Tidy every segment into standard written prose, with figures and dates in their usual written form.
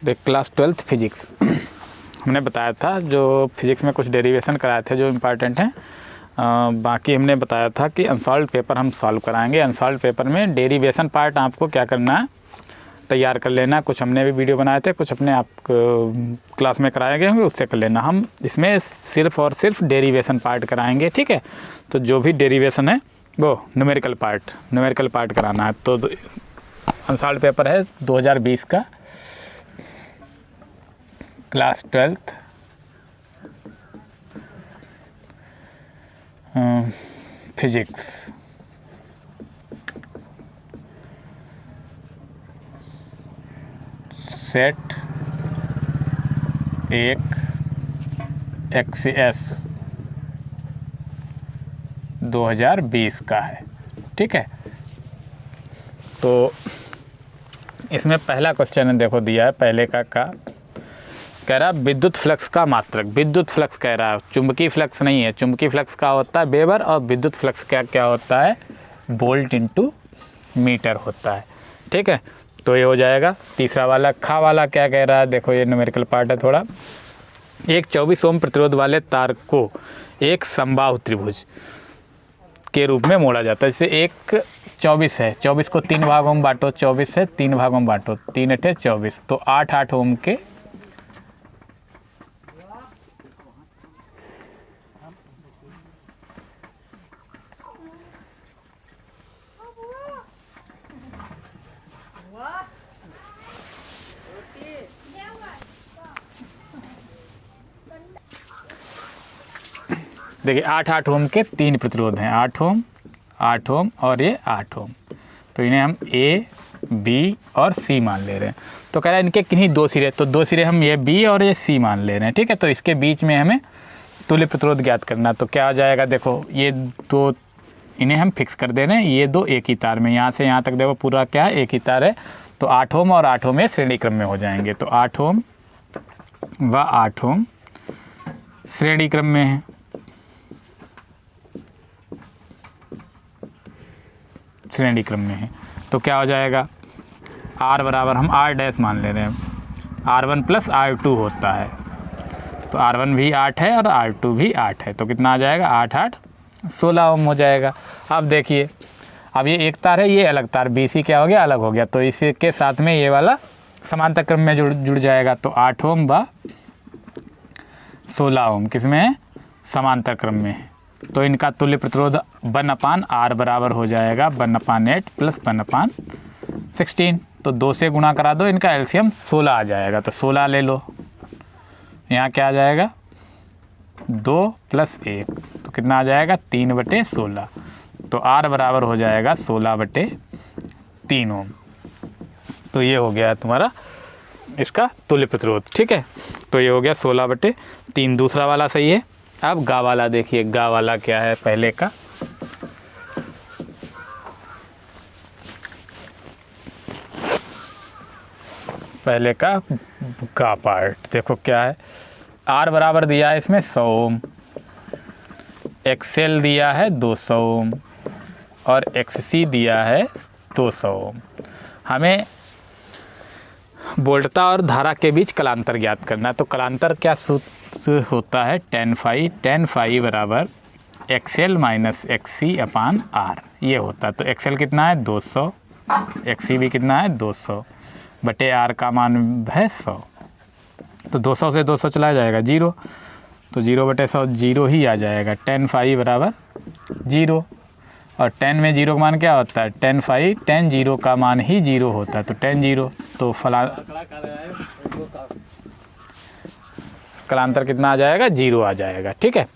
देख class 12th physics हमने बताया था, जो फिजिक्स में कुछ डेरिवेशन कराए थे जो इम्पॉर्टेंट हैं। बाकी हमने बताया था कि अनसॉल्व पेपर हम सॉल्व कराएंगे। अनसॉल्व पेपर में डेरिवेशन पार्ट आपको क्या करना है, तैयार कर लेना। कुछ हमने भी वीडियो बनाए थे, कुछ अपने आप क्लास में कराए गए होंगे, उससे कर लेना। हम इसमें सिर्फ और सिर्फ डेरिवेशन पार्ट कराएंगे, ठीक है। तो जो भी डेरिवेशन है वो न्यूमेरिकल पार्ट कराना है। तो अनसॉल्व पेपर है 2020 का, class 12th physics. Set 1 XS 2020 का है, ठीक है। तो इसमें पहला क्वेश्चन देखो दिया है, पहले का कह रहा विद्युत फ्लक्स का मात्रक। विद्युत फ्लक्स कह रहा है, चुंबकीय फ्लक्स नहीं है। चुंबकीय फ्लक्स का होता है वेबर, और विद्युत फ्लक्स क्या होता है, वोल्ट इंटू मीटर होता है, ठीक है। तो ये हो जाएगा। तीसरा वाला खा वाला क्या कह रहा है, देखो ये न्यूमेरिकल पार्ट है थोड़ा। एक 24 ओम प्रतिरोध वाले तार को एक समबाहु त्रिभुज के रूप में मोड़ा जाता है। जैसे एक 24 है, 24 को 3 भागों में बांटो, 24 है 3 भागों में बांटो, 3 अठे 24, तो 8 ओम के देखिए 8 ओम के 3 प्रतिरोध हैं, 8 ओम और ये 8 ओम। तो इन्हें हम ए, बी और सी मान ले रहे हैं। तो कह रहा है इनके किन्हीं 2 सिरे, तो 2 सिरे हम ये बी और ये सी मान ले रहे हैं, ठीक है। तो इसके बीच में हमें तुल्य प्रतिरोध ज्ञात करना। तो क्या आ जाएगा, देखो ये 2 इन्हें हम फिक्स कर दे रहे हैं, ये 2 एक ही तार में, यहाँ से यहाँ तक देखो पूरा क्या है, एक ही तार है। तो 8 ओम और 8 ओम ये श्रेणी क्रम में हो जाएंगे। तो 8 ओम व 8 ओम श्रेणी क्रम में है, श्रेणी क्रम में है। तो क्या हो जाएगा, R बराबर हम R डैश मान ले रहे हैं, R1 प्लस R2 होता है। तो R1 भी 8 है और R2 भी 8 है। तो कितना आ जाएगा, 8 8 16 ओम हो जाएगा। अब देखिए, अब ये एक तार है, ये अलग तार, BC क्या हो गया, अलग हो गया। तो इसके साथ में ये वाला समांतर क्रम में जुड़ जाएगा। तो 8 ओम व 16 ओम किस में है, समांतर क्रम में है। तो इनका तुल्य प्रतिरोध 1/R बराबर हो जाएगा 1/8 प्लस 1/16। तो 2 से गुणा करा दो, इनका एलसीएम 16 आ जाएगा। तो 16 ले लो, यहाँ क्या आ जाएगा, 2 + 1, तो कितना आ जाएगा, 3/16। तो R बराबर हो जाएगा 16/3 ओम। तो ये हो गया तुम्हारा इसका तुल्य प्रतिरोध, ठीक है। तो ये हो गया 16/3, दूसरा वाला सही है। अब गा वाला देखिए, गा वाला क्या है पहले का, गा पार्ट देखो क्या है। R बराबर दिया है इसमें 100 ओम, XL दिया है 200 ओम और XC दिया है 200 ओम। हमें वोल्टता और धारा के बीच कलांतर ज्ञात करना है। तो कलांतर क्या सूत्र होता है, tan फाई बराबर XL माइनस XC/R, ये होता है। तो XL कितना है 200, XC भी कितना है 200 बटे R का मान है 100। तो 200 से 200 चला जाएगा 0, तो 0/100 0 ही आ जाएगा। tan फाई बराबर 0, और tan में 0 का मान क्या होता है, tan 0 का मान ही 0 होता है। तो tan 0, तो कलांतर कितना आ जाएगा, 0 आ जाएगा, ठीक है।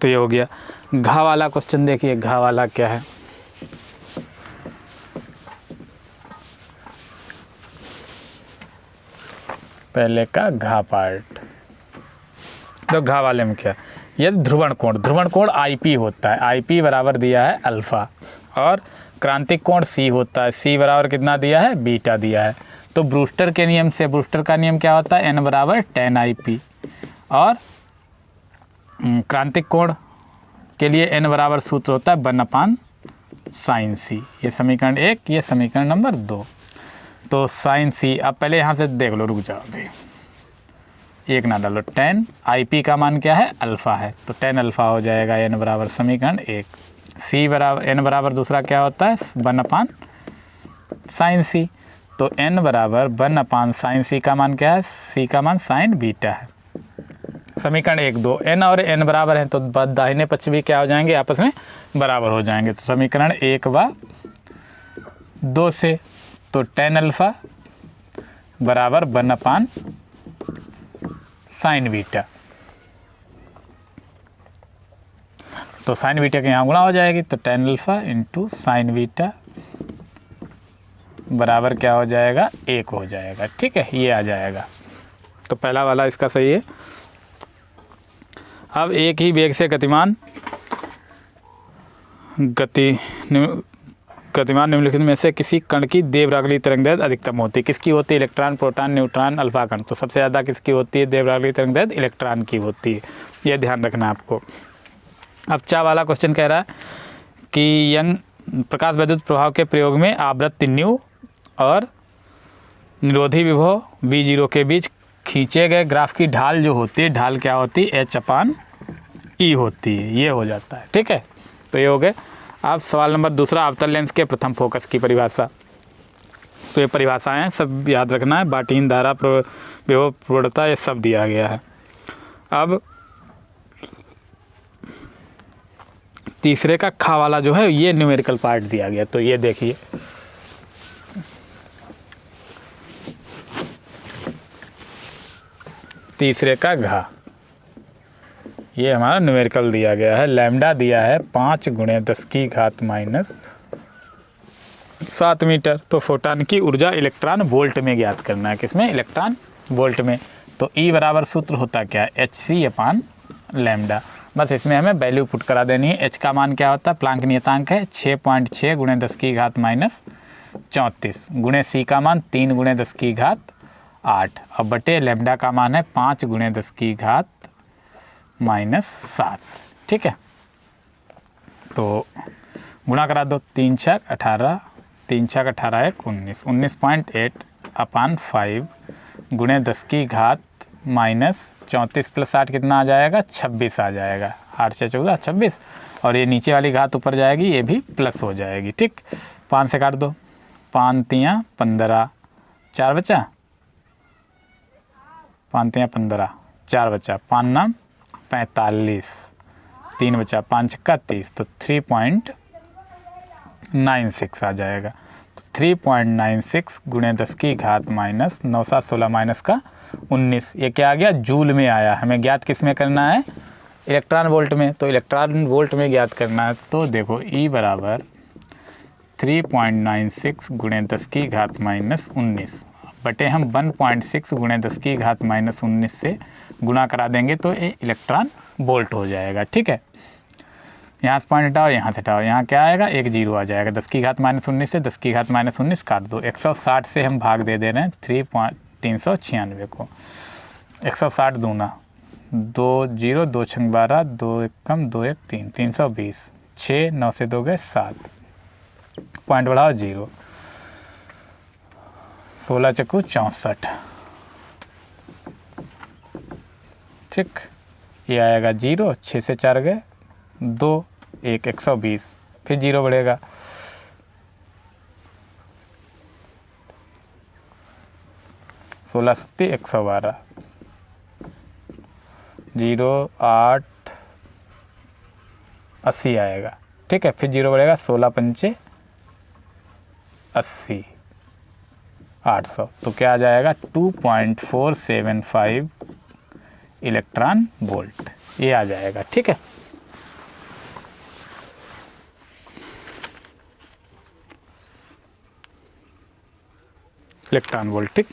तो ये हो गया। घा वाला क्वेश्चन देखिए, घा वाला क्या है, पहले का घा पार्ट। तो घा वाले में क्या, ये ध्रुवण कोण IP होता है, IP बराबर दिया है अल्फ़ा, और क्रांतिक कोण C होता है, C बराबर कितना दिया है, बीटा दिया है। तो ब्रूस्टर के नियम से, ब्रूस्टर का नियम क्या होता है, N बराबर tan IP, और क्रांतिक कोण के लिए N बराबर सूत्र होता है 1/sin C। ये समीकरण 1, ये समीकरण नंबर 2। तो साइन सी, अब पहले यहाँ से देख लो, रुक जाओ अभी, एक ना डालो, tan IP का मान क्या है, अल्फ़ा है, तो tan अल्फ़ा हो जाएगा n बराबर समीकरण 1, c बराबर n बराबर दूसरा क्या होता है 1 साइन सी, तो n बराबर 1 साइन सी का मान क्या है, c का मान साइन बीटा है। समीकरण 1 2, n और n बराबर हैं तो दाहिने पक्ष भी क्या हो जाएंगे, आपस में बराबर हो जाएंगे। तो समीकरण 1 व 2 से, तो tan अल्फ़ा बराबर 1 साइन बीटा, तो साइन बीटा के यहाँ गुणा हो जाएगी, तो tan alpha into sine beta बराबर क्या हो जाएगा, 1 हो जाएगा। ठीक है, ये आ जाएगा। तो पहला वाला इसका सही है। अब एक ही वेग से गतिमान निम्नलिखित में से किसी कण की देवरागली तरंगदैर्घ्य अधिकतम होती है। किसकी होती है, इलेक्ट्रॉन, प्रोटॉन, न्यूट्रॉन, अल्फा कण। तो सबसे ज़्यादा किसकी होती है देवरागली तरंगदैर्घ्य, इलेक्ट्रॉन की होती है, यह ध्यान रखना आपको। अब चा वाला क्वेश्चन कह रहा है कि यंग प्रकाश विद्युत प्रभाव के प्रयोग में आवृत्ति न्यू और निरोधी विभव V0 के बीच खींचे गए ग्राफ की ढाल जो होती है, ढाल क्या होती है, H/E होती है, ये हो जाता है। ठीक है, तो ये हो गए। अब सवाल नंबर दूसरा, अवतल लेंस के प्रथम फोकस की परिभाषा। तो ये परिभाषाएं सब याद रखना है, बाटीन, धारा, विभव, प्रवणता, ये सब दिया गया है। अब तीसरे का खा वाला जो है ये न्यूमेरिकल पार्ट दिया गया, तो ये देखिए, तीसरे का घा, ये हमारा न्यूमेरिकल दिया गया है। लैम्डा दिया है 5 × 10⁻⁷ मीटर। तो फोटॉन की ऊर्जा इलेक्ट्रॉन वोल्ट में ज्ञात करना है, किसमें, इलेक्ट्रॉन वोल्ट में। तो E बराबर सूत्र होता क्या है, hc/λ। बस इसमें हमें वैल्यू पुट करा देनी है। H का मान क्या होता है, प्लांक नियतांक है 6.6 × 10⁻�34 गुणे C का मान 3 × 10⁸ और बटे लैम्डा का मान है 5 × 10⁻⁷। ठीक है, तो गुणा करा दो, 3 × 6 = 18, 3 × 6 = 18 = 19, 19.8/5 गुणे 10⁻⁻34 + 8 कितना आ जाएगा, 26 आ जाएगा। 8 से 14 26, और ये नीचे वाली घात ऊपर जाएगी, ये भी प्लस हो जाएगी। ठीक, 5 से काट दो, 5 × 3 = 15, 4 बचा, 5 × 3 = 15, 4 बचा, 5 × 9 = 45, 3 बचा, 5 × 6 = 30, तो 3.96 आ जाएगा। तो 3.96 × 10⁻⁻⁹ 9 7 16 माइनस का 19, ये क्या आ गया, जूल में आया। हमें ज्ञात किस में करना है, इलेक्ट्रॉन वोल्ट में, तो इलेक्ट्रॉन वोल्ट में ज्ञात करना है। तो देखो E बराबर 3.96 × 10⁻⁻19 बटे हम 1.6 × 10⁻⁻19 से गुणा करा देंगे, तो ये इलेक्ट्रॉन वोल्ट हो जाएगा। ठीक है, यहाँ से पॉइंट हटाओ, यहाँ से हटाओ, यहाँ क्या आएगा, 1 0 आ जाएगा। 10⁻⁻19 से 10⁻⁻19 काट दो, 160 से हम भाग दे रहे हैं 396 को। 160 दूना 2 0, 2 × 12, 2 1 कम 2 1 3, 320, 6 9 से 2 गए 7, पॉइंट बढ़ाओ 0, 16 चक्कू 64। ठीक, ये आएगा 0, 6 से 4 गए 2 1, 120, फिर 0 बढ़ेगा, 16 7 112, 0 8 80 आएगा। ठीक है, फिर 0 बढ़ेगा, 16 5 80, 800, तो क्या आ जाएगा, 2.475 इलेक्ट्रॉन वोल्ट, ये आ जाएगा। ठीक है, इलेक्ट्रॉन वोल्ट। ठीक,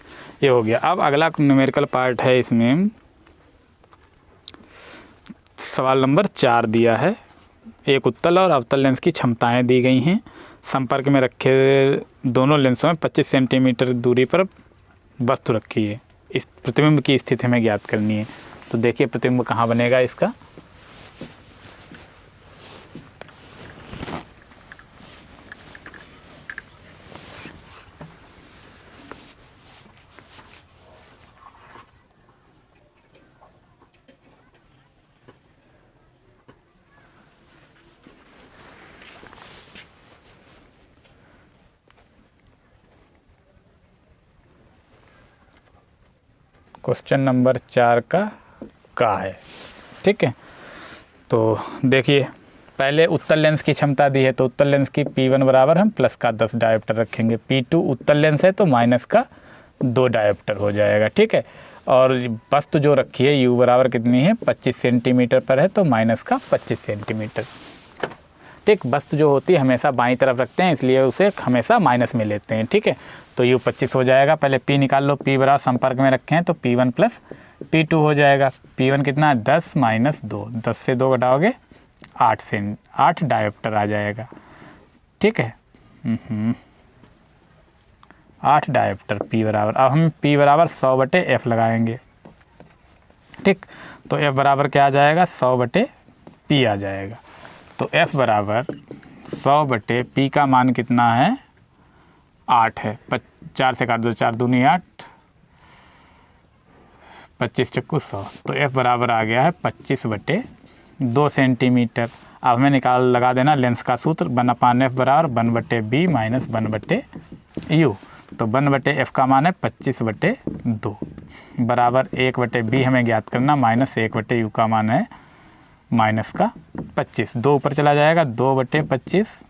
ये हो गया। अब अगला न्यूमेरिकल पार्ट है, इसमें सवाल नंबर 4 दिया है। एक उत्तल और अवतल लेंस की क्षमताएं दी गई हैं। संपर्क में रखे दोनों लेंसों में 25 सेंटीमीटर दूरी पर वस्तु रखी है। इस प्रतिबिंब की स्थिति हमें ज्ञात करनी है। तो देखिए प्रतिबिंब कहाँ बनेगा इसका, क्वेश्चन नंबर 4 का है। ठीक है, तो देखिए पहले उत्तल लेंस की क्षमता दी है, तो उत्तल लेंस की P1 बराबर हम प्लस का 10 डायोप्टर रखेंगे। P2 उत्तल लेंस है तो माइनस का 2 डायोप्टर हो जाएगा। ठीक है, और वस्तु जो रखी है U बराबर कितनी है 25 सेंटीमीटर पर है, तो माइनस का 25 सेंटीमीटर। ठीक, वस्तु जो होती है हमेशा बाईं तरफ रखते हैं, इसलिए उसे हमेशा माइनस में लेते हैं। ठीक है, तो U 25 हो जाएगा। पहले P निकाल लो, P बराबर संपर्क में रखे हैं तो P1 प्लस P2 हो जाएगा। P1 कितना है 10 माइनस 2, 10 से 2 घटाओगे 8 डायोप्टर आ जाएगा। ठीक है, 8 डायोप्टर P बराबर। अब हम P बराबर 100/F लगाएंगे। ठीक, तो F बराबर क्या आ जाएगा 100/P आ जाएगा। तो F बराबर 100/P का मान कितना है 8 है। 4 से काट दो, 4 दूनी 8, 25 चक्कू 100, तो F बराबर आ गया है 25/2 सेंटीमीटर। अब हमें लगा देना लेंस का सूत्र 1/F बराबर 1/B माइनस 1/U। तो 1/F का मान है 25/2 बराबर 1/B हमें ज्ञात करना, माइनस 1/U का मान है माइनस का 25। 2 ऊपर चला जाएगा, 2/25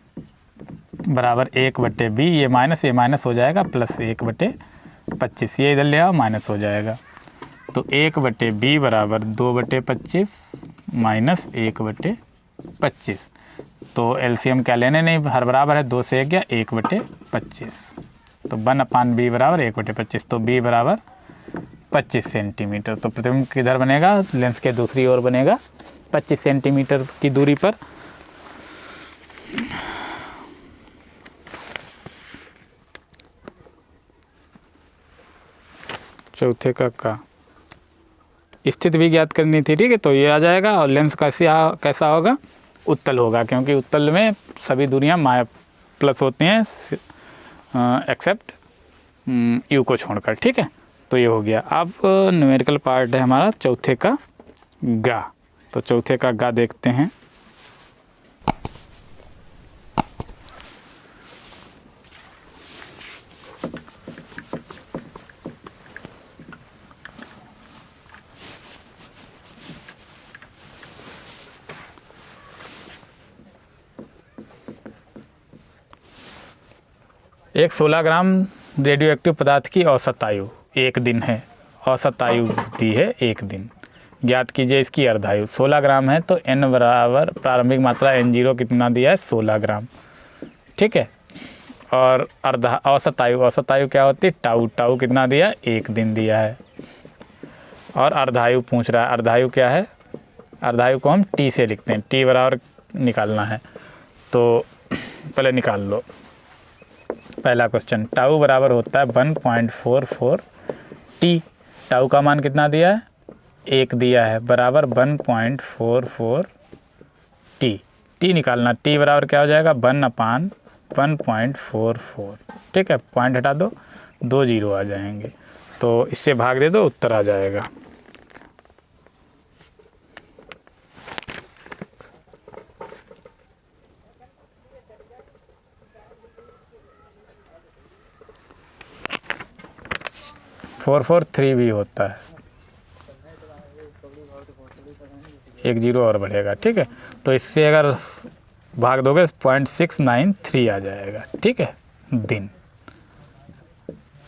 बराबर 1/B, ये माइनस हो जाएगा प्लस 1/25, ये इधर ले आओ माइनस हो जाएगा। तो 1/B बराबर 2/25 माइनस 1/25। तो एलसीएम क्या लेने नहीं, हर बराबर है, 2 से 1 गया 1/25। तो 1/B बराबर 1/25, तो B बराबर 25 सेंटीमीटर। तो प्रतिबिंब किधर बनेगा, लेंस के दूसरी ओर बनेगा 25 सेंटीमीटर की दूरी पर। चौथे का स्थिति भी ज्ञात करनी थी। ठीक है, तो ये आ जाएगा। और लेंस कैसा होगा, उत्तल होगा, क्योंकि उत्तल में सभी दूरियां प्लस होती हैं एक्सेप्ट U को छोड़कर। ठीक है, तो ये हो गया। अब न्यूमेरिकल पार्ट है हमारा चौथे का गा। तो चौथे का गा देखते हैं। एक 16 ग्राम रेडियो एक्टिव पदार्थ की औसत आयु 1 दिन है। औसत आयु दी है 1 दिन, ज्ञात कीजिए इसकी अर्धायु। 16 ग्राम है तो N बराबर प्रारंभिक मात्रा N0 कितना दिया है 16 ग्राम। ठीक है, और औसत आयु क्या होती है टाउ कितना दिया 1 दिन दिया है। और अर्धायु पूछ रहा है, अर्धायु क्या है, अर्धायु को हम T से लिखते हैं, T बराबर निकालना है। तो पहले निकाल लो पहला क्वेश्चन। टाउ बराबर होता है 1.44 T। टाउ का मान कितना दिया है 1 दिया है, बराबर 1.44 T। T निकालना, T बराबर क्या हो जाएगा 1/1.44। ठीक है, पॉइंट हटा दो, 2 0 आ जाएंगे, तो इससे भाग दे दो, उत्तर आ जाएगा। फोर 3 भी होता है, 1 0 और बढ़ेगा। ठीक है, तो इससे अगर भाग दोगे 0.693 आ जाएगा। ठीक है, दिन,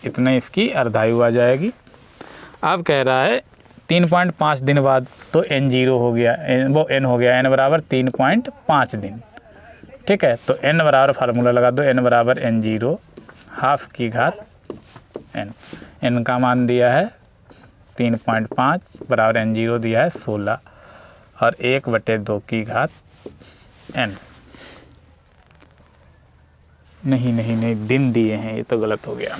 इतना इसकी अर्धायु आ जाएगी। अब कह रहा है 3.5 दिन बाद, तो N0 हो गया, वो N हो गया, N बराबर 3.5 दिन। ठीक है, तो N बराबर फार्मूला लगा दो, N बराबर N0 हाफ की घात N। N का मान दिया है 3.5 बराबर N0 दिया है 16 और 1/2 की घात N। नहीं दिन दिए हैं, ये तो गलत हो गया।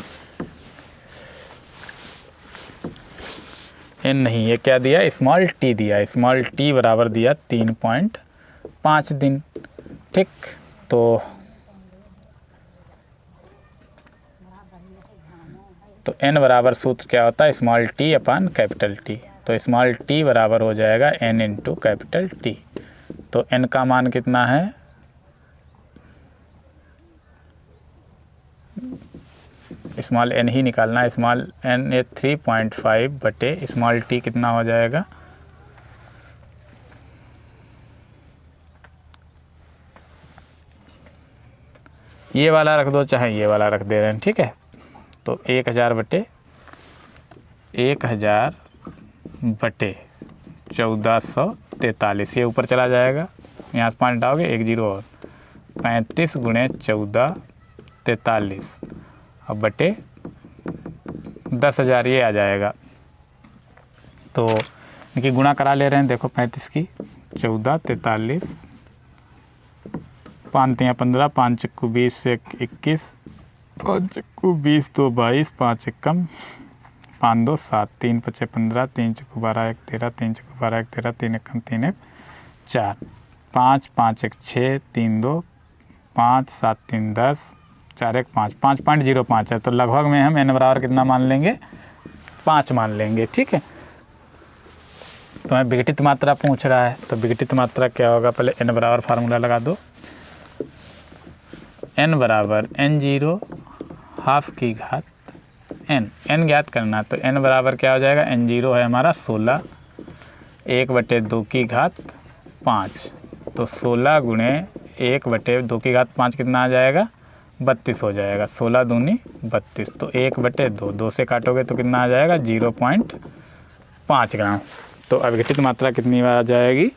N नहीं, ये क्या दिया स्मॉल t दिया, स्मॉल t बराबर दिया 3.5 दिन। ठीक, तो N बराबर सूत्र क्या होता है स्मॉल t अपान कैपिटल T। तो स्मॉल t बराबर हो जाएगा N इंटू कैपिटल T। तो N का मान कितना है स्मॉल एन ही निकालना है। स्मॉल एन ये 3.5 बटे स्मॉल टी कितना हो जाएगा, ये वाला रख दो चाहे ये वाला रख दे रहे हैं, ठीक है। तो 1000 बटे 1000 बटे 1443, ये ऊपर चला जाएगा, यहाँ से 5 डालोगे 1 0 और 35 गुणे 1443 अब बटे 10,000 ये आ जाएगा। तो देखिए गुणा करा ले रहे हैं, देखो 35 की 14 43 5 3 15 5 चक्कू 20 से 21 5 चक्कू 20 2 22 5 एकम 5 2 7 3 5 15 3 चक्कू 12 1 13 3 चक्कू 12 1 13 3 एकम 3 1 4 5 5 1 6 3 2 5 7 3 10 4 1 5 5.05 है। तो लगभग में हम n बराबर कितना मान लेंगे, 5 मान लेंगे, ठीक है। तो हमें विघटित मात्रा पूछ रहा है, तो विघटित मात्रा क्या होगा, पहले n बराबर फार्मूला लगा दो, n बराबर n0 हाफ की घात n ज्ञात करना। तो n बराबर क्या हो जाएगा, n0 है हमारा 16 1/2 की घात 5, तो 16 गुणे 1/2 की घात 5 कितना आ जाएगा, 32 हो जाएगा। 16 दूनी 32, तो 1/2 2 से काटोगे तो कितना आ जाएगा 0.5 ग्राम। तो अविघटित मात्रा कितनी आ जाएगी,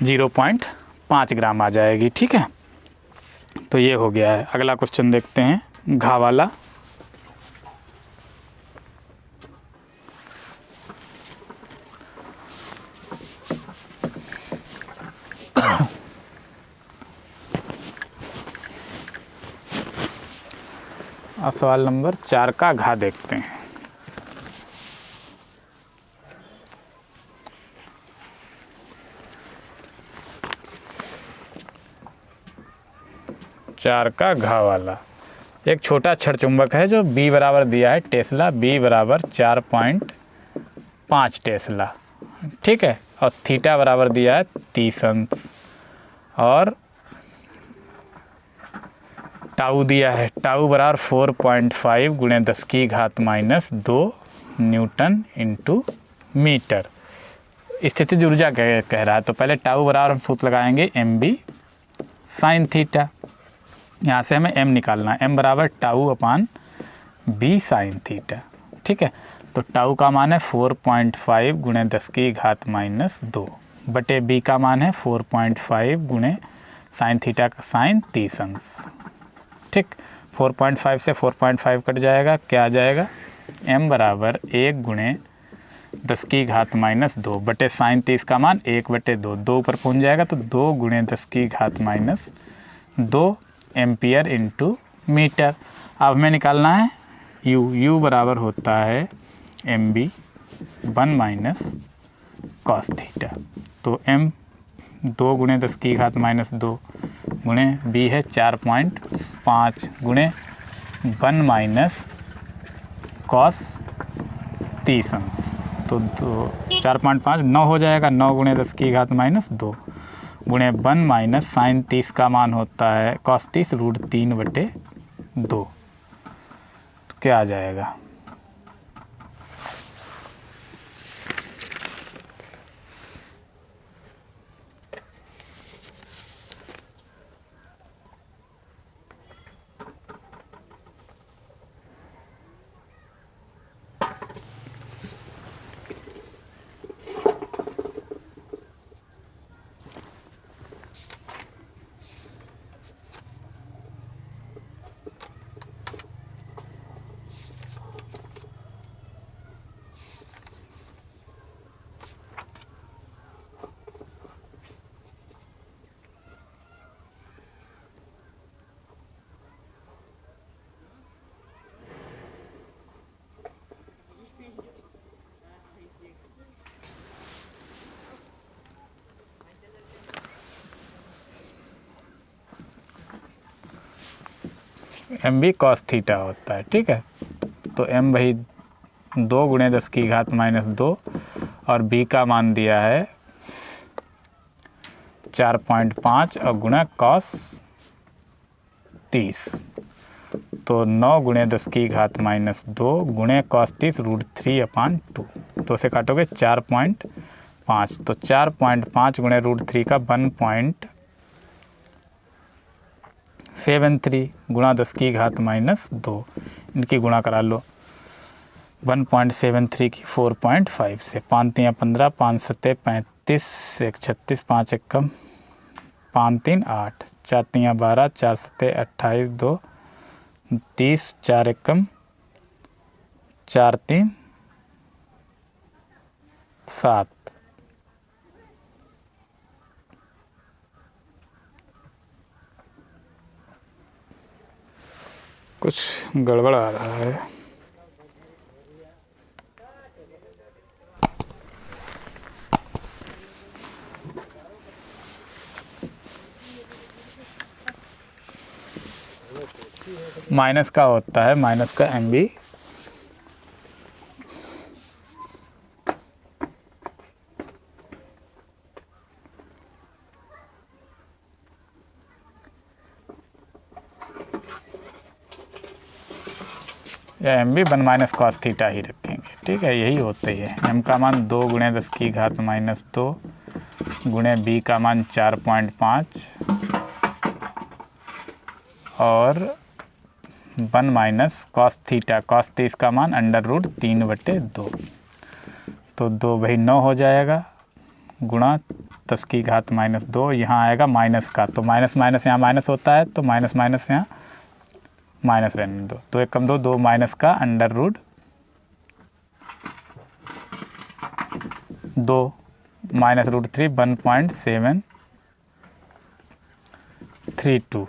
0.5 ग्राम आ जाएगी, ठीक है। तो ये हो गया है। अगला क्वेश्चन देखते हैं, घा वाला। सवाल नंबर 4 का घा देखते हैं। चार का घा वाला, एक छोटा छड़ चुंबक है जो B बराबर दिया है टेस्ला, B बराबर 4.5 टेस्ला, ठीक है। और थीटा बराबर दिया है 30 अंश, और टाउ दिया है, टाउ बराबर 4.5 गुणे 10 की घात -2 न्यूटन इंटू मीटर। स्थितिज ऊर्जा कह रहा है, तो पहले टाउ बराबर हम सूत्र लगाएंगे mb साइन थीटा, यहाँ से हमें m निकालना है, m बराबर टाउ अपान b साइन थीटा, ठीक है। तो टाउ का मान है 4.5 गुणे 10 की घात -2 बटे b का मान है 4.5 गुणे साइन थीटा का साइन 30 अंश, ठीक। 4.5 से 4.5 कट जाएगा, क्या आ जाएगा, m बराबर 1 गुणे 10 की घात -2 बटे साइन 30 का मान 1/2, 2 ऊपर पहुँच जाएगा तो 2 गुणे 10 की घात -2 एम्पियर इंटू मीटर। अब हमें निकालना है u बराबर होता है mb 1 माइनस कॉस थीटा। तो m 2 गुणे 10 की घात -2 गुणे b है 4.5 गुणे 1 माइनस कॉस 30 अंश, तो 4.5 9 हो जाएगा, 9 गुणे 10 की घात -2 गुणे 1 माइनस साइन 30 का मान होता है कॉस 30 √3/2, तो क्या आ जाएगा, mb कॉस थीटा होता है, ठीक है। तो m भाई 2 गुणे 10 की घात -2 और b का मान दिया है 4.5 और गुणा कॉस 30, तो 9 गुणे 10 की घात माइनस 2 गुणे cos 30 √3/2, तो से काटोगे 4.5, तो 4.5 गुणे √3 का 1.73 गुणा 10 की घात माइनस 2, इनकी गुणा करा लो 1.73 की 4.5 से, 5 3 15, 5 7 35, 1 36, 5 1 5 3 8, 4 3 12, 4 7 28, 2 30, 4 1 4 3 7। कुछ गड़बड़ आ रहा है। माइनस का होता है, माइनस का MB या MB 1 माइनस कॉस थीटा ही रखेंगे, ठीक है, यही होता ही है। M का मान 2 गुणे 10 की घात माइनस 2 गुणे B का मान 4.5 और 1 माइनस कॉस थीटा, कॉस 30 का मान √3/2, तो 2 भाई 9 हो जाएगा गुणा 10 की घात माइनस 2, यहाँ आएगा माइनस का, तो माइनस माइनस यहाँ माइनस होता है, तो माइनस माइनस यहाँ माइनस रहने दो, 2 1 2, 2 माइनस का √2 माइनस √3 1.732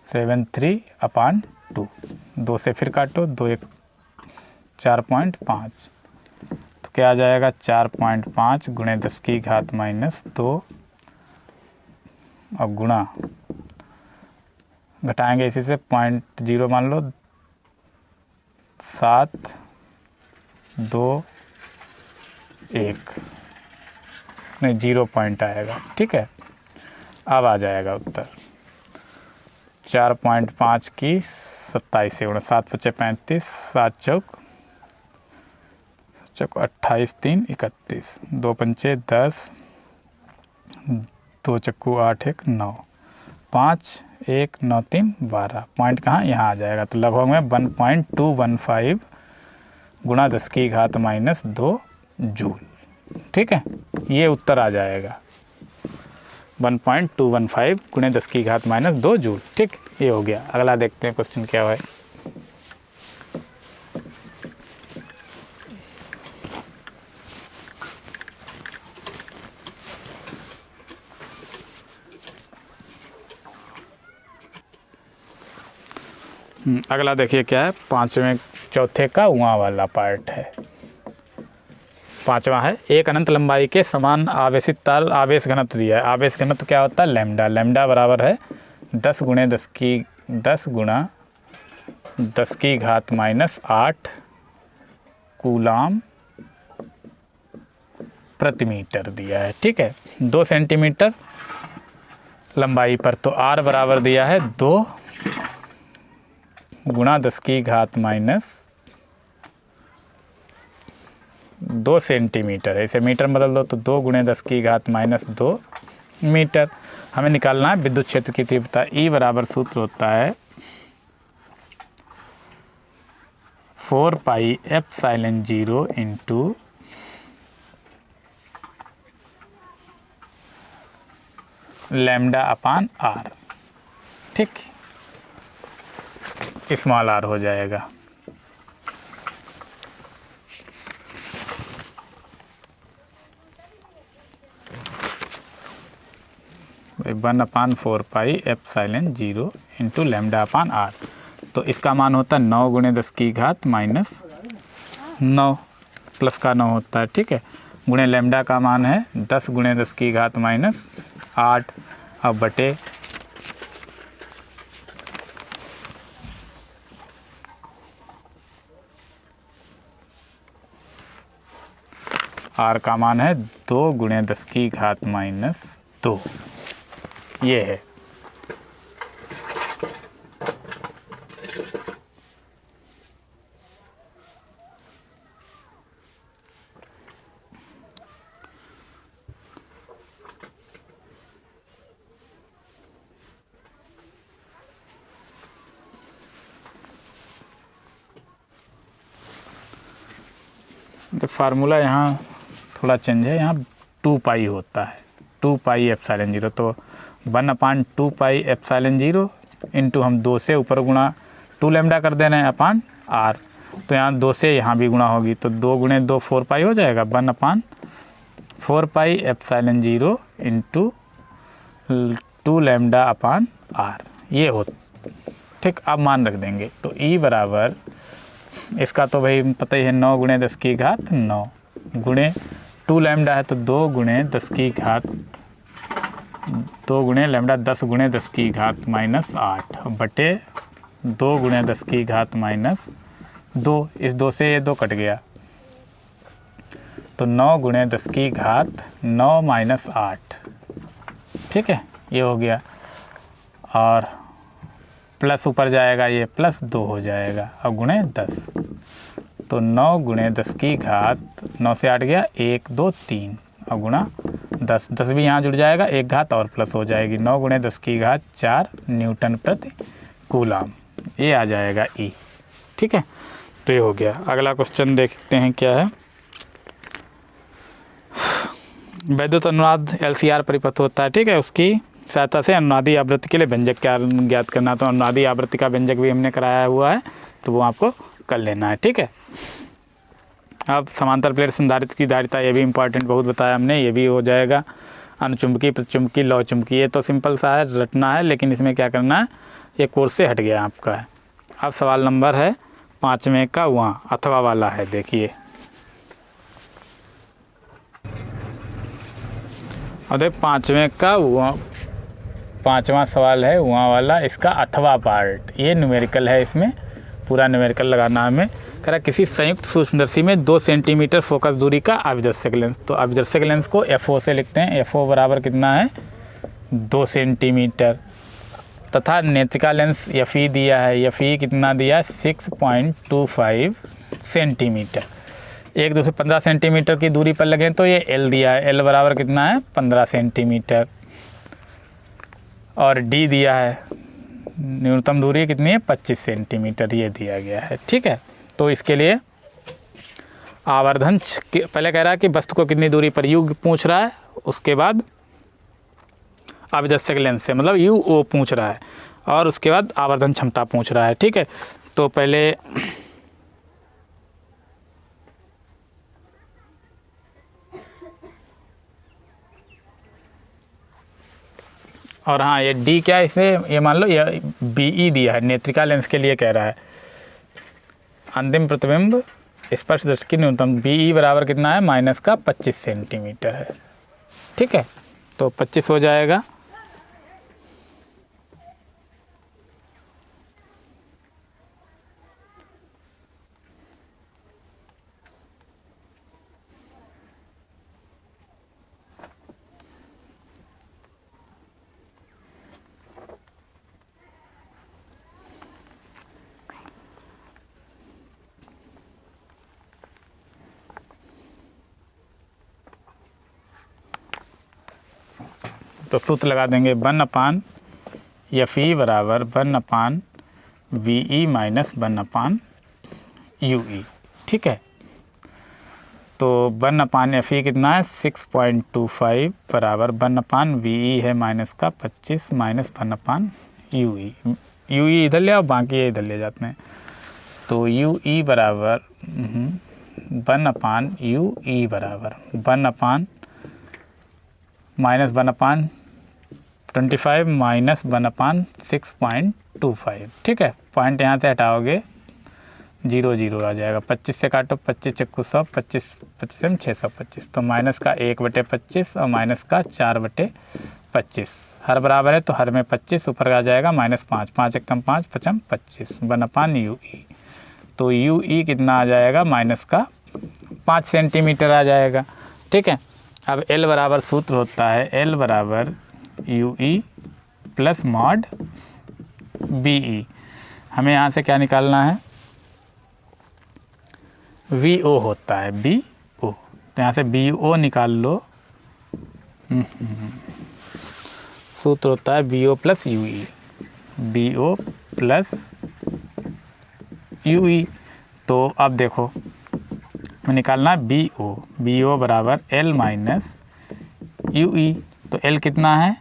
7/3/2, 2 से फिर काटो, 2 1 4.5, तो क्या आ जाएगा 4.5 गुणे 10 की घात माइनस 2 और गुणा घटाएंगे इसी से 0.0 मान लो 7 2 1 नहीं 0 पॉइंट आएगा, ठीक है। अब आ जाएगा उत्तर 4.5 की 27 से गुणा, 7 5 35, 7 चौक 28 3 31, 2 पंचे 10, 2 चक्कू 8 1 9, 5 1 9 3 12, पॉइंट कहाँ यहाँ आ जाएगा, तो लगभग में 1.215 गुणा 10 की घात माइनस 2 जूल, ठीक है, ये उत्तर आ जाएगा 1.215 गुणे 10 की घात माइनस 2 जूल, ठीक, ये हो गया। अगला देखते हैं क्वेश्चन क्या है। अगला देखिए क्या है, चौथे का वहाँ वाला पार्ट है। 5वां है, एक अनंत लंबाई के समान आवेशित तार आवेश घनत्व दिया है। आवेश घनत्व क्या होता है, लैम्डा, लैम्डा बराबर है 10 गुणे 10 की घात माइनस 8 कूलाम प्रति मीटर दिया है, ठीक है, 2 सेंटीमीटर लंबाई पर, तो R बराबर दिया है 2 गुणा 10 की घात माइनस 2 सेंटीमीटर है, इसे मीटर बदल दो तो 2 गुणे 10 की घात माइनस 2 मीटर। हमें निकालना है विद्युत क्षेत्र की तीव्रता। E बराबर सूत्र होता है 4πε0 इंटू λ/r, ठीक, स्मॉल r हो जाएगा। भाई 1/4πε0 इंटू λ/r, तो इसका मान होता है 9 गुणे 10 की घात माइनस 9 प्लस का 9 होता है, ठीक है, गुणे लैम्डा का मान है 10 गुणे 10 की घात माइनस 8, अब बटे R का मान है 2 गुणे 10 की घात माइनस 2, ये है। फार्मूला यहाँ थोड़ा चेंज है, यहाँ 2 पाई होता है, 2 पाई एप्सिलॉन 0, तो 1/2 पाई एप्सिलॉन 0 इंटू हम 2 से ऊपर गुणा 2 लैम्डा कर दे रहे हैं अपॉन आर, तो यहाँ 2 से यहाँ भी गुणा होगी, तो 2 गुणे 2 4 पाई हो जाएगा, 1/4 pi epsilon 0 into 2 lambda upon R, ये हो। ठीक, अब मान रख देंगे, तो ई बराबर इसका तो भाई पता ही है 9 गुणे 10 की घात 9 गुणे 2 लैम्डा है तो 2 गुणे 10 की घात 2 गुणे लैम्डा 10 गुणे 10 की घात -8 बटे 2 गुणे 10 की घात -2, इस 2 से ये 2 कट गया, तो 9 गुणे 10 की घात 9 -8, ठीक है, ये हो गया, और प्लस ऊपर जाएगा, ये +2 हो जाएगा, और गुणे 10, तो 9 गुणे 10 की घात 9 से 8 गया 1 2 3 और गुणा 10, 10 भी यहाँ जुड़ जाएगा, 1 घात और प्लस हो जाएगी, 9 गुणे 10 की घात 4 न्यूटन प्रति कूलाम, ये आ जाएगा ई। ठीक है, तो ये हो गया। अगला क्वेश्चन देखते हैं क्या है। वैद्युत अनुनाद LCR परिपथ होता है, ठीक है, उसकी सहायता से अनुनादी आवृत्ति के लिए व्यंजक क्या ज्ञात करना, तो अनुनादी आवृत्ति का व्यंजक भी हमने कराया हुआ है, तो वो आपको कर लेना है। ठीक है, अब समांतर प्लेट संधारित्र की धारिता, ये भी इंपॉर्टेंट बहुत बताया हमने, ये भी हो जाएगा। अनुचुंबकी, प्रतिचुंबकी, लौ चुंबकी, ये तो सिंपल सा है, रटना है, लेकिन इसमें क्या करना है, ये कोर्स से हट गया आपका है। अब सवाल नंबर है 5वें का, वहाँ अथवा वाला है, देखिए, अरे 5वें का वहाँ 5वां सवाल है वहाँ वाला, इसका अथवा पार्ट, ये न्यूमेरिकल है, इसमें पूरा न्यूमेरिकल लगाना हमें। कह रहा किसी संयुक्त सूक्ष्मदर्शी में 2 सेंटीमीटर फोकस दूरी का अभिदर्शक लेंस, तो अभिदर्शक लेंस को FO से लिखते हैं, FO बराबर कितना है 2 सेंटीमीटर, तथा नेत्रिका लेंस FE दिया है, FE कितना दिया है 6.25 सेंटीमीटर, 1 2 से 15 सेंटीमीटर की दूरी पर लगे, तो ये L दिया है, L बराबर कितना है 15 सेंटीमीटर, और D दिया है, न्यूनतम दूरी कितनी है 25 सेंटीमीटर, ये दिया गया है। ठीक है, तो इसके लिए आवर्धन पहले कह रहा है कि वस्तु को कितनी दूरी पर U पूछ रहा है, उसके बाद अभिदर्शक लेंस से मतलब UO पूछ रहा है, और उसके बाद आवर्धन क्षमता पूछ रहा है। ठीक है, तो पहले और हाँ, ये D क्या है, इसे ये मान लो, ये BE दिया है, नेत्रिका लेंस के लिए कह रहा है, अंतिम प्रतिबिंब स्पर्शदर्शी की न्यूनतम, BE बराबर कितना है -25 सेंटीमीटर है। ठीक है, तो 25 हो जाएगा, तो सूत्र लगा देंगे 1/FE बराबर 1/VE माइनस 1/UE। ठीक है, तो 1/FE कितना है 6.25 बराबर 1/VE है -25 माइनस 1/UE, UE इधर ले आओ, बाकी ये इधर ले जाते हैं, तो UE बराबर 1/UE बराबर 1/- 1/25 माइनस 1/6.25। ठीक है, पॉइंट यहाँ से हटाओगे 0 0 आ जाएगा, 25 से काटो, 25 चक्कू 100, 25 25 625, तो माइनस का 1/25 और माइनस का 4/25, हर बराबर है तो हर में 25 ऊपर आ जाएगा -5, 5 एकम 5 5 25 1/UE, तो UE कितना आ जाएगा -5 सेंटीमीटर आ जाएगा। ठीक है, अब L बराबर सूत्र होता है L बराबर UE प्लस मॉड BE, हमें यहाँ से क्या निकालना है VO होता है BO, तो यहाँ से BO निकाल लो, सूत्र होता है BO plus UE, BO plus UE, तो अब देखो हमें निकालना है बी ओ। बी ओ बराबर एल माइनस यू ई। तो एल कितना है,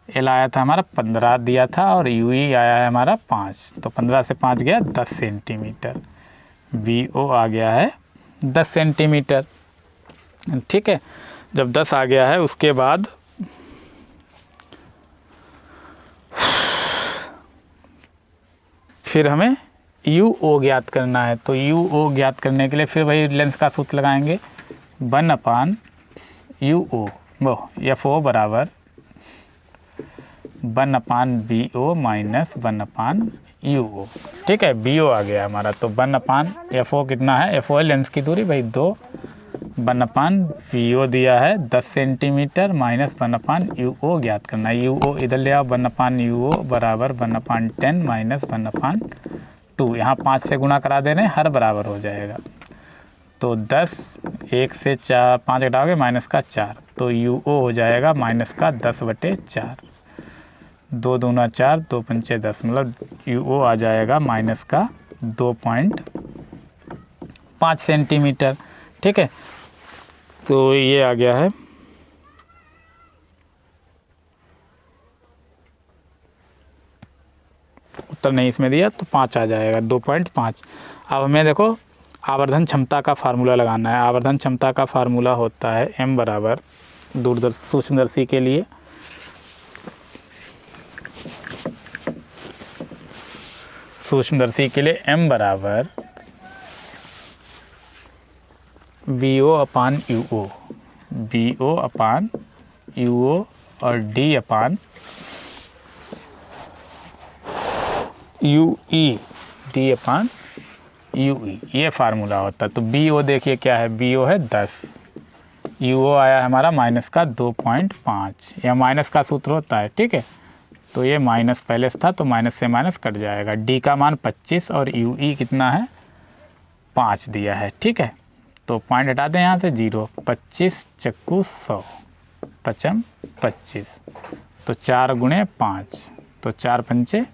एल आया था हमारा 15 दिया था और यू ई आया है हमारा 5, तो 15 से 5 गया 10 सेंटीमीटर। बी ओ आ गया है 10 सेंटीमीटर। ठीक है, जब 10 आ गया है उसके बाद फिर हमें यू ओ ज्ञात करना है। तो यू ओ ज्ञात करने के लिए फिर वही लेंस का सूत्र लगाएंगे, 1/यू ओ, वो एफ ओ बराबर 1/बी ओ माइनस 1/यू ओ। ठीक है, बी ओ आ गया हमारा, तो 1/एफ ओ कितना है, एफ ओ है लेंस की दूरी भाई 2, 1/बी ओ दिया है 10 सेंटीमीटर माइनस 1/यू ओ ज्ञात करना है। यू ओ इधर ले आओ, 1/यू ओ बराबर 1/10 माइनस 1/2। यहाँ 5 से गुणा करा दे रहे हैं, हर बराबर हो जाएगा। तो 10, 1 से 4 5 घटाओगे माइनस का 4, तो यू ओ हो जाएगा माइनस का 10/4। 2 दूना 4, 2 पंचे 10, मतलब यू ओ आ जाएगा माइनस का 2.5 सेंटीमीटर। ठीक है, तो ये आ गया है उत्तर, नहीं इसमें दिया तो 5 आ जाएगा, 2.5। अब हमें देखो आवर्धन क्षमता का फार्मूला लगाना है। आवर्धन क्षमता का फार्मूला होता है m बराबर दूरदर्शी सूक्ष्मदर्शी के लिए m बराबर B O upon U O, B O upon U O और D upon U E, D upon U E, ये फार्मूला होता है। तो बी ओ देखिए क्या है, बी ओ है 10, यू ओ आया हमारा माइनस का 2.5, यह माइनस का सूत्र होता है। ठीक है, तो ये माइनस पहले से था तो माइनस से माइनस कट जाएगा। डी का मान 25 और यू ई कितना है 5 दिया है। ठीक है, तो पॉइंट हटा दें यहाँ से 0, 25 चक्कू 100, 5 25, तो 4 गुणे 5, तो 4 पंचे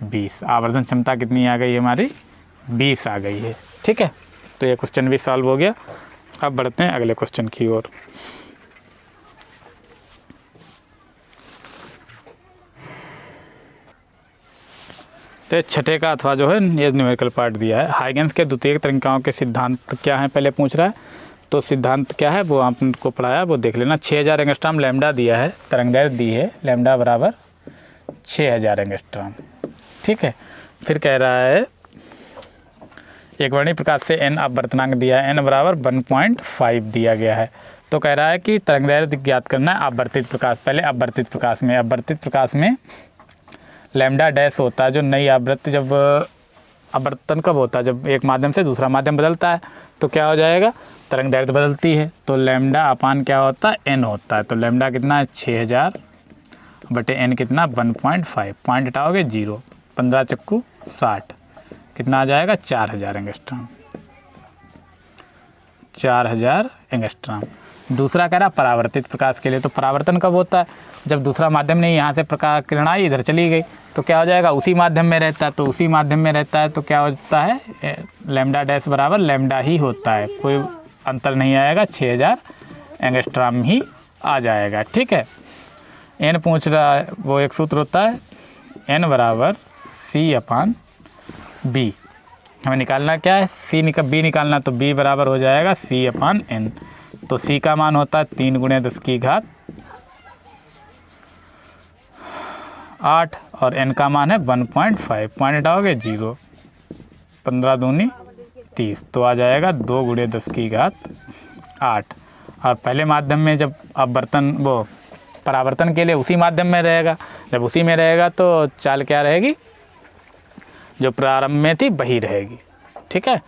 20। आवर्धन क्षमता कितनी आ गई हमारी, 20 आ गई है। ठीक है, तो ये क्वेश्चन भी सॉल्व हो गया। अब बढ़ते हैं अगले क्वेश्चन की ओर। तो छठे का अथवा जो है ये न्यूमेरिकल पार्ट दिया है। हाइगेंस के द्वितीयक तरंगिकाओं के सिद्धांत क्या है पहले पूछ रहा है, तो सिद्धांत क्या है वो आपको पढ़ाया, वो देख लेना। 6000 एंगस्ट्रॉम लैम्डा दिया है, तरंगदैर्घ्य दी है लैम्डा बराबर 6000 एंगस्ट्रॉम। ठीक है, फिर कह रहा है एक वर्णीय प्रकाश से n अपवर्तनांक दिया है, n बराबर 1.5 दिया गया है। तो कह रहा है कि तरंगदैर्घ्य ज्ञात करना है अपवर्तित प्रकाश। पहले अपवर्तित प्रकाश में, अपवर्तित प्रकाश में लैम्डा डैश होता है जो नई आवृत्ति, जब अपवर्तन कब होता है, जब एक माध्यम से दूसरा माध्यम बदलता है तो क्या हो जाएगा, तरंगदैर्घ्य बदलती है। तो लैम्डा अपान क्या होता है, n होता है। तो लैम्डा कितना है 6000 बटे n कितना 1.5, पॉइंट हटाओगे 0, 15 चक्कू 60, कितना आ जाएगा 4000 एंगस्ट्रॉम, 4000 एंगस्ट्रॉम। दूसरा कह रहा परावर्तित प्रकाश के लिए, तो परावर्तन कब होता है, जब दूसरा माध्यम नहीं, यहाँ से प्रकाश किरण आई इधर चली गई तो क्या हो जाएगा, उसी माध्यम में रहता है। तो उसी माध्यम में रहता है तो क्या होता है, लैम्डा डैश बराबर लैम्डा ही होता है, कोई अंतर नहीं आएगा, 6000 एंगस्ट्रॉम ही आ जाएगा। ठीक है, n पूछ रहा है, वो एक सूत्र होता है n बराबर c अपान b। हमें निकालना क्या है, b निकालना, तो b बराबर हो जाएगा c अपान n। तो c का मान होता है 3 गुणे 10 की घात 8 और n का मान है 1.5, पॉइंट हटाओगे 0, 15 दूनी 30, तो आ जाएगा 2 गुणे 10 की घात 8। और पहले माध्यम में जब अपवर्तन वो परावर्तन के लिए उसी माध्यम में रहेगा, जब उसी में रहेगा तो चाल क्या रहेगी, जो प्रारंभ में थी वही रहेगी। ठीक है,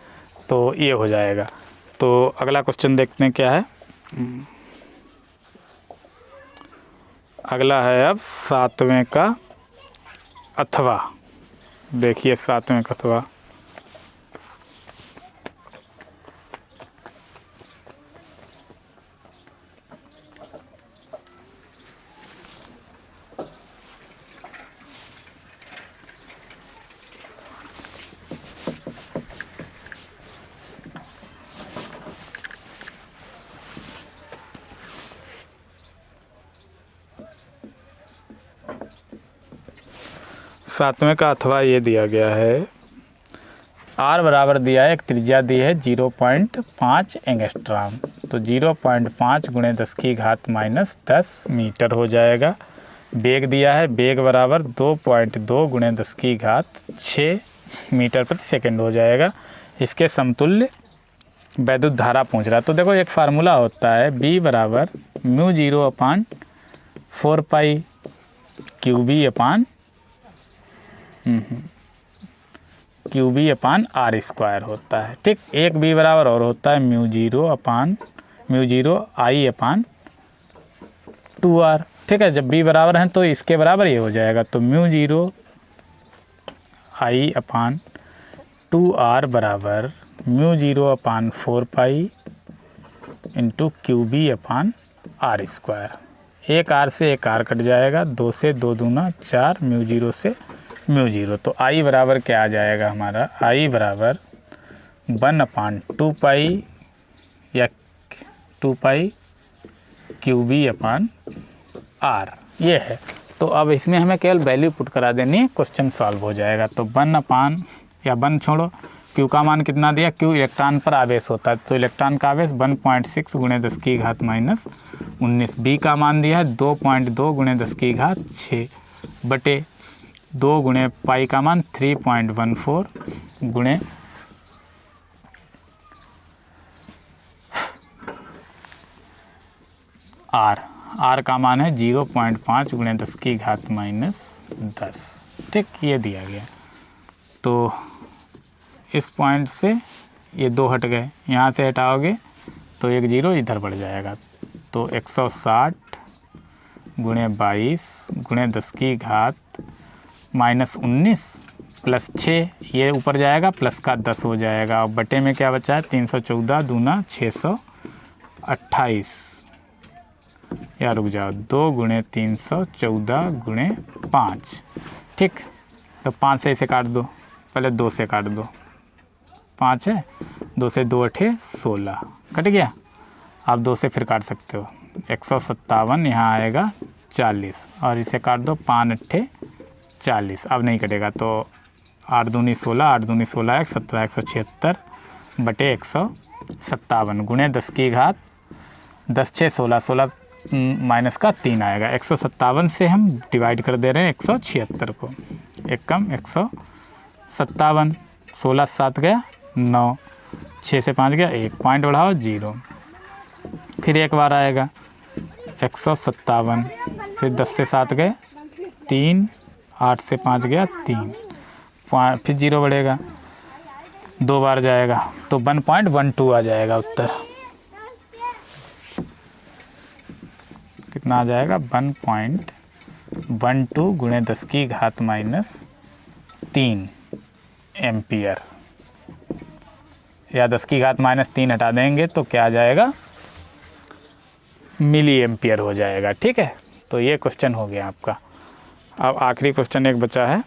तो ये हो जाएगा। तो अगला क्वेश्चन देखते हैं क्या है। अगला है अब 7वें का अथवा। देखिए 7वें का अथवा, सातवें का अथवा ये दिया गया है, आर बराबर दिया है, एक त्रिज्या दी है 0.5 एंगस्ट्रॉम, तो 0.5 गुणे 10 की घात माइनस 10 मीटर हो जाएगा। बेग दिया है, बेग बराबर 2.2 गुणे 10 की घात 6 मीटर प्रति सेकंड हो जाएगा। इसके समतुल्य वैद्युत धारा पहुंच रहा है। तो देखो एक फार्मूला होता है, बी बराबर mu 0/4 pi Q B upon R square होता है। ठीक, एक बी बराबर और होता है म्यू 0 आई अपान 2r। ठीक है, जब बी बराबर हैं तो इसके बराबर ये हो जाएगा, तो म्यू 0 आई अपान 2r बराबर mu 0/4 pi into Q B upon R square. एक आर से एक आर कट जाएगा, 2 से 2 दूना 4, म्यू 0 से म्यू 0। तो आई बराबर क्या आ जाएगा हमारा, आई बराबर 1/2 पाई या 2 पाई क्यू बी अपान आर, ये है। तो अब इसमें हमें केवल वैल्यू पुट करा देनी है, क्वेश्चन सॉल्व हो जाएगा। तो 1 छोड़ो, क्यू का मान कितना दिया, क्यू इलेक्ट्रॉन पर आवेश होता है, तो इलेक्ट्रॉन का आवेश 1.6 गुणे 10 की घात माइनस 19। बी का मान दिया है 2.2 गुणे 10 की घात 6 बटे 2 गुणे पाई का मान 3.14 गुणे आर का मान है 0.5 गुणे 10 की घात माइनस 10। ठीक, ये दिया गया। तो इस पॉइंट से ये 2 हट गए, यहाँ से हटाओगे तो एक 0 इधर बढ़ जाएगा, तो 160 गुणे 22 गुणे 10 की घात माइनस 19 प्लस 6, ये ऊपर जाएगा, प्लस का 10 हो जाएगा, और बटे में क्या बचा है 314 दूना 628, या रुक जाओ 2 गुणे 314 गुणे 5। ठीक, तो 5 से इसे काट दो, पहले 2 से काट दो, 5 है, 2 से 2 8 16 कट गया। आप 2 से फिर काट सकते हो, 157 यहाँ आएगा 40, और इसे काट दो 5 8 40, अब नहीं कटेगा, तो 8 दूनी 16, 8 दूनी 16 17 176 बटे 157 गुणे 10 की घात 10 6 16 16 माइनस का 3 आएगा। 157 से हम डिवाइड कर दे रहे हैं 176 को, एक कम 157, 16 से 7 गया 9, 6 से 5 गया 1, पॉइंट बढ़ाओ 0, फिर एक बार आएगा 157, फिर 10 से 7 गए 3, 8 से 5 गया 3, फिर 0 बढ़ेगा, 2 बार जाएगा, तो 1.12 आ जाएगा उत्तर। कितना आ जाएगा 1.12 गुणे 10 की घात माइनस 3 एम्पियर, या 10 की घात माइनस 3 हटा देंगे तो क्या आ जाएगा, मिली एम्पियर हो जाएगा। ठीक है, तो ये क्वेश्चन हो गया आपका। अब आखिरी क्वेश्चन एक बचा है,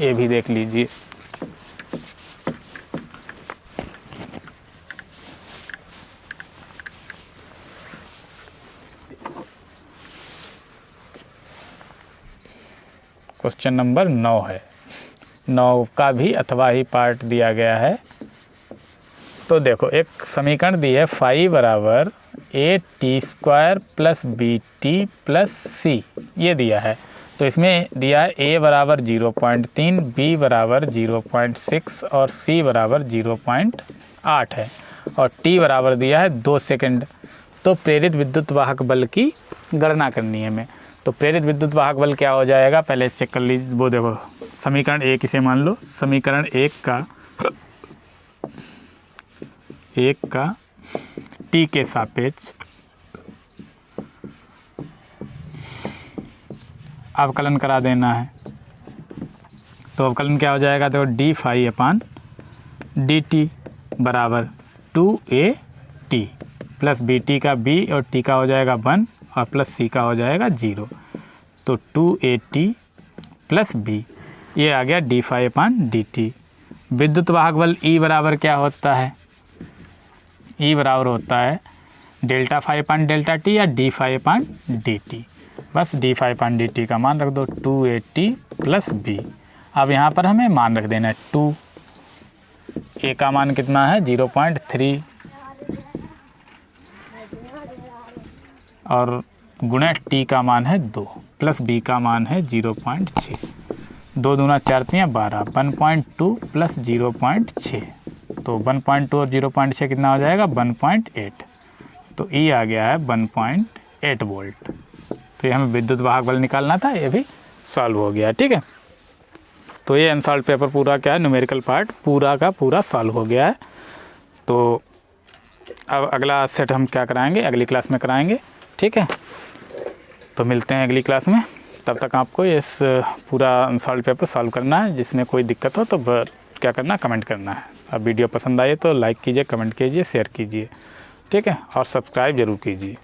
ये भी देख लीजिए। क्वेश्चन नंबर 9 है, 9 का भी अथवा ही पार्ट दिया गया है। तो देखो एक समीकरण दी है, फाई बराबर a² plus bt plus c, ये दिया है। तो इसमें दिया है a बराबर 0.3, b बराबर 0.6 और c बराबर 0.8 है, और t बराबर दिया है 2 सेकंड। तो प्रेरित विद्युत वाहक बल की गणना करनी है हमें। तो प्रेरित विद्युत वाहक बल क्या हो जाएगा, पहले चेक कर लीजिए। वो देखो समीकरण 1 इसे मान लो, समीकरण 1 का t के सापेक्ष अवकलन करा देना है। तो अवकलन क्या हो जाएगा, देखो D phi upon D T बराबर 2at प्लस बी टी का b और t का हो जाएगा 1 और प्लस c का हो जाएगा 0। तो 2at प्लस b, ये आ गया D phi upon D T. विद्युत वाहक बल E बराबर क्या होता है, E बराबर होता है delta phi upon delta T या D phi upon D T. बस d5/dt का मान रख दो 280 + b। अब यहाँ पर हमें मान रख देना है 2, a का मान कितना है 0.3 और गुणा t का मान है 2 प्लस b का मान है 0.6। 2 दूना 4 तियाँ 12, 1.2 + 0.6, तो 1.2 और 0.6 कितना हो जाएगा 1.8। तो E आ गया है 1.8 वोल्ट। तो ये हमें विद्युत वाहक बल निकालना था, ये भी सॉल्व हो गया। ठीक है, तो ये अनसॉल्व पेपर पूरा क्या है, न्यूमेरिकल पार्ट पूरा का पूरा सॉल्व हो गया है। तो अब अगला सेट हम क्या कराएंगे, अगली क्लास में कराएंगे। ठीक है, तो मिलते हैं अगली क्लास में। तब तक आपको इस पूरा अनसॉल्व पेपर सॉल्व करना है। जिसमें कोई दिक्कत हो तो क्या करना, कमेंट करना है। अब वीडियो पसंद आए तो लाइक कीजिए, कमेंट कीजिए, शेयर कीजिए। ठीक है, और सब्सक्राइब ज़रूर कीजिए।